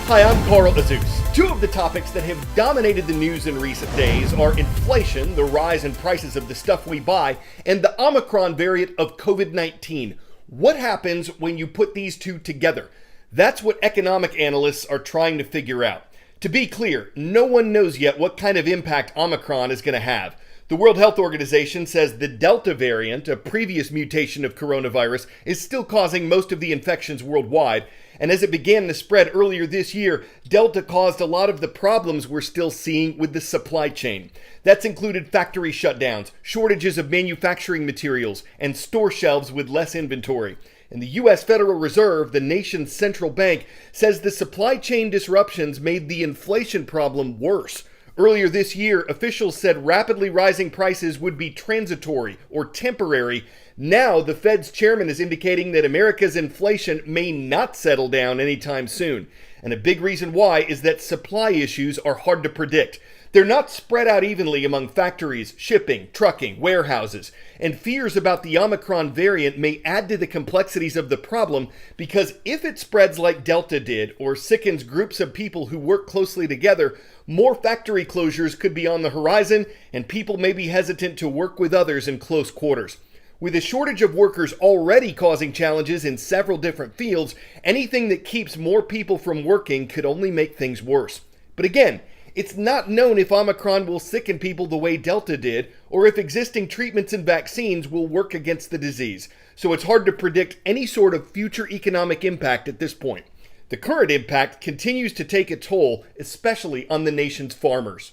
Hi, I'm Carl Azus. Two of the topics that have dominated the news in recent days are inflation, the rise in prices of the stuff we buy, and the Omicron variant of COVID-19. What happens when you put these two together? That's what economic analysts are trying to figure out. To be clear, no one knows yet what kind of impact Omicron is going to have. The World Health Organization says the Delta variant, a previous mutation of coronavirus, is still causing most of the infections worldwide. And as it began to spread earlier this year, Delta caused a lot of the problems we're still seeing with the supply chain. That's included factory shutdowns, shortages of manufacturing materials, and store shelves with less inventory. And the U.S. Federal Reserve, the nation's central bank, says the supply chain disruptions made the inflation problem worse. Earlier this year, officials said rapidly rising prices would be transitory or temporary. Now, the Fed's chairman is indicating that America's inflation may not settle down anytime soon. And a big reason why is that supply issues are hard to predict. They're not spread out evenly among factories, shipping, trucking, warehouses. And fears about the Omicron variant may add to the complexities of the problem because if it spreads like Delta did or sickens groups of people who work closely together, more factory closures could be on the horizon and people may be hesitant to work with others in close quarters. With a shortage of workers already causing challenges in several different fields, anything that keeps more people from working could only make things worse. But again, it's not known if Omicron will sicken people the way Delta did, or if existing treatments and vaccines will work against the disease. So it's hard to predict any sort of future economic impact at this point. The current impact continues to take a toll, especially on the nation's farmers.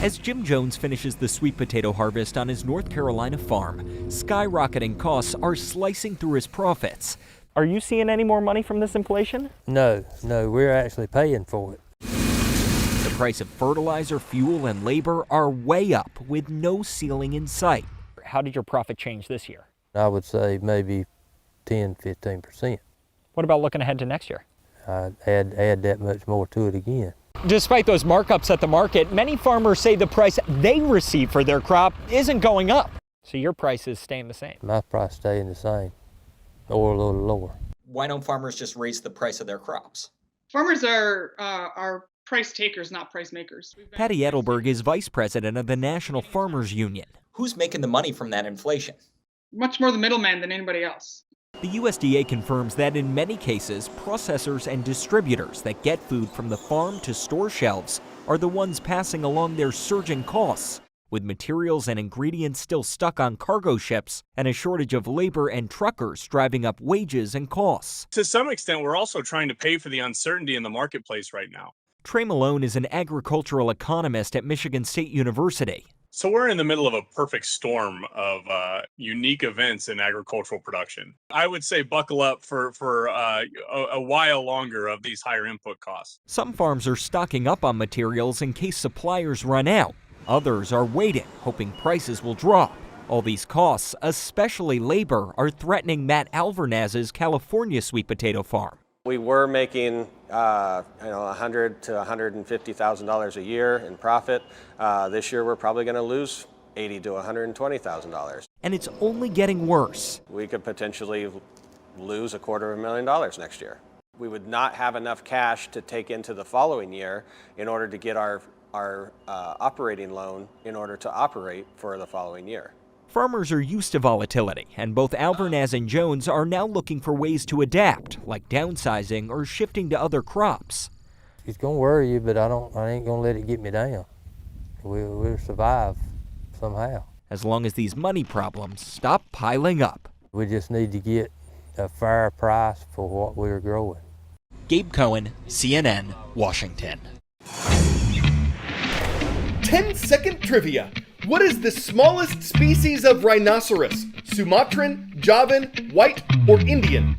As Jim Jones finishes the sweet potato harvest on his North Carolina farm, skyrocketing costs are slicing through his profits. Are you seeing any more money from this inflation? No, we're actually paying for it. The price of fertilizer, fuel, and labor are way up with no ceiling in sight. How did your profit change this year? I would say maybe 10-15%. What about looking ahead to next year? I'd add that much more to it again. Despite those markups at the market, many farmers say the price they receive for their crop isn't going up. So your price is staying the same? My price staying the same, or a little lower. Why don't farmers just raise the price of their crops? Farmers are price takers, not price makers. Patty Edelberg is vice president of the National Farmers Union. Who's making the money from that inflation? Much more the middleman than anybody else. The USDA confirms that in many cases, processors and distributors that get food from the farm to store shelves are the ones passing along their surging costs, with materials and ingredients still stuck on cargo ships and a shortage of labor and truckers driving up wages and costs. To some extent, we're also trying to pay for the uncertainty in the marketplace right now. Trey Malone is an agricultural economist at Michigan State University. So we're in the middle of a perfect storm of unique events in agricultural production. I would say buckle up for a while longer of these higher input costs. Some farms are stocking up on materials in case suppliers run out. Others are waiting, hoping prices will drop. All these costs, especially labor, are threatening Matt Alvernaz's California sweet potato farm. We were making $100,000 to $150,000 a year in profit. This year we're probably going to lose $80,000 to $120,000. And it's only getting worse. We could potentially lose $250,000 next year. We would not have enough cash to take into the following year in order to get our operating loan in order to operate for the following year. Farmers are used to volatility, and both Alvernaz and Jones are now looking for ways to adapt, like downsizing or shifting to other crops. It's gonna worry you, but I ain't gonna let it get me down. We'll survive somehow. As long as these money problems stop piling up. We just need to get a fair price for what we're growing. Gabe Cohen, CNN, Washington. 10-second trivia. What is the smallest species of rhinoceros? Sumatran, Javan, white, or Indian?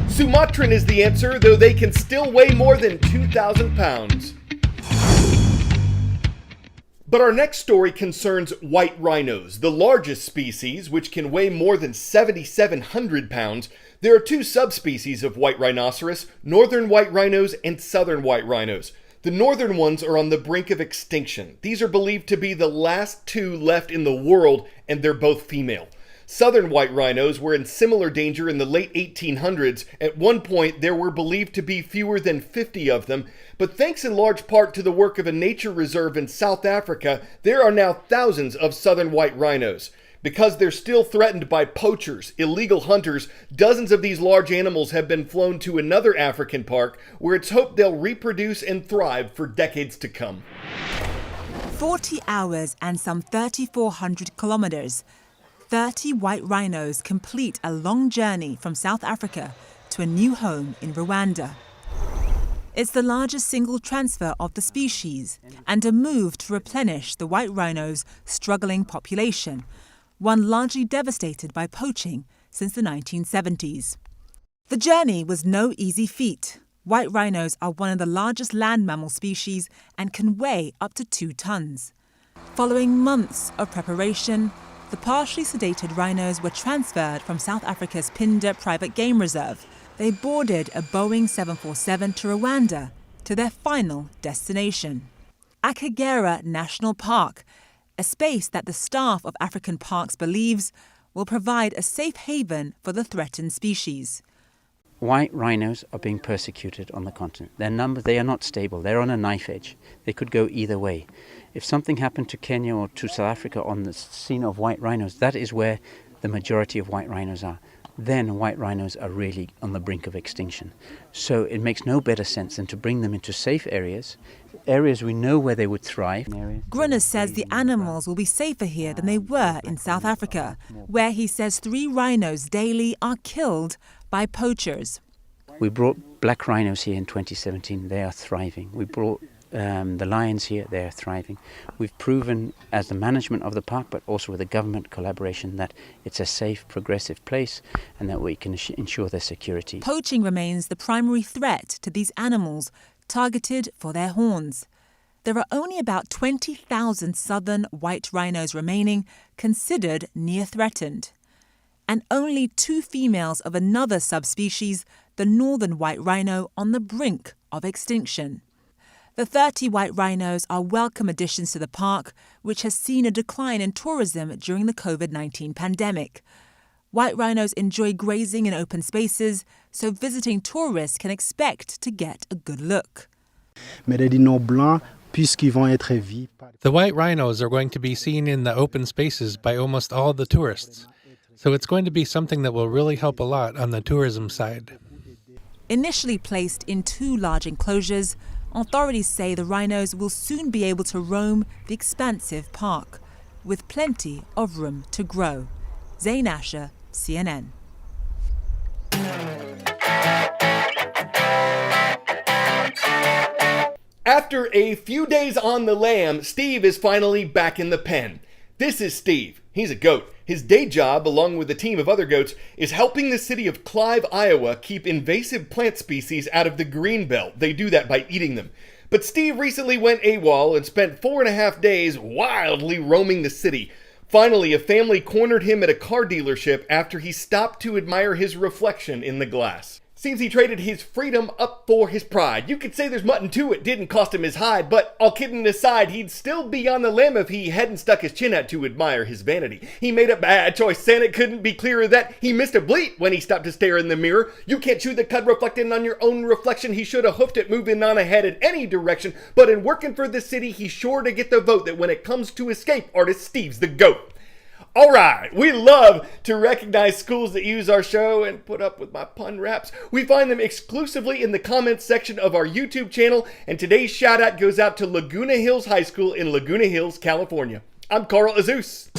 Sumatran is the answer, though they can still weigh more than 2,000 pounds. But our next story concerns white rhinos, the largest species, which can weigh more than 7,700 pounds. There are two subspecies of white rhinoceros, northern white rhinos and southern white rhinos. The northern ones are on the brink of extinction. These are believed to be the last two left in the world, and they're both female. Southern white rhinos were in similar danger in the late 1800s. At one point, there were believed to be fewer than 50 of them, but thanks in large part to the work of a nature reserve in South Africa, there are now thousands of southern white rhinos. Because they're still threatened by poachers, illegal hunters, dozens of these large animals have been flown to another African park where it's hoped they'll reproduce and thrive for decades to come. 40 hours and some 3,400 kilometers. 30 white rhinos complete a long journey from South Africa to a new home in Rwanda. It's the largest single transfer of the species and a move to replenish the white rhino's struggling population, one largely devastated by poaching since the 1970s. The journey was no easy feat. White rhinos are one of the largest land mammal species and can weigh up to 2 tons. Following months of preparation, the partially sedated rhinos were transferred from South Africa's Phinda Private Game Reserve. They boarded a Boeing 747 to Rwanda to their final destination, Akagera National Park, a space that the staff of African parks believes will provide a safe haven for the threatened species. White rhinos are being persecuted on the continent. Their numbers, they are not stable. They're on a knife edge. They could go either way. If something happened to Kenya or to South Africa on the scene of white rhinos, that is where the majority of white rhinos are. Then white rhinos are really on the brink of extinction. So it makes no better sense than to bring them into safe areas we know where they would thrive. Gruner says the animals will be safer here than they were in South Africa, where he says 3 rhinos daily are killed by poachers. We brought black rhinos here in 2017. They are thriving. We brought the lions here. They are thriving. We've proven as the management of the park, but also with the government collaboration, that it's a safe, progressive place and that we can ensure their security. Poaching remains the primary threat to these animals, targeted for their horns. There are only about 20,000 southern white rhinos remaining, considered near threatened, and only 2 females of another subspecies, the northern white rhino, on the brink of extinction. The 30 white rhinos are welcome additions to the park, which has seen a decline in tourism during the COVID-19 pandemic. White rhinos enjoy grazing in open spaces, so visiting tourists can expect to get a good look. The white rhinos are going to be seen in the open spaces by almost all the tourists, so it's going to be something that will really help a lot on the tourism side. Initially placed in 2 large enclosures, authorities say the rhinos will soon be able to roam the expansive park, with plenty of room to grow. Zain Asher, CNN. After a few days on the lam, Steve is finally back in the pen. This is Steve. He's a goat. His day job, along with a team of other goats, is helping the city of Clive, Iowa, keep invasive plant species out of the green belt. They do that by eating them. But Steve recently went AWOL and spent 4.5 days wildly roaming the city. Finally, a family cornered him at a car dealership after he stopped to admire his reflection in the glass. Seems he traded his freedom up for his pride. You could say there's mutton to it, didn't cost him his hide, but all kidding aside, he'd still be on the limb if he hadn't stuck his chin out to admire his vanity. He made a bad choice, Santa couldn't be clearer that he missed a bleat when he stopped to stare in the mirror. You can't chew the cud reflecting on your own reflection. He should have hoofed it moving on ahead in any direction, but in working for the city, he's sure to get the vote that when it comes to escape artist, Steve's the GOAT. All right, we love to recognize schools that use our show and put up with my pun raps. We find them exclusively in the comments section of our YouTube channel, and today's shout out goes out to Laguna Hills High School in Laguna Hills, California. I'm Carl Azus.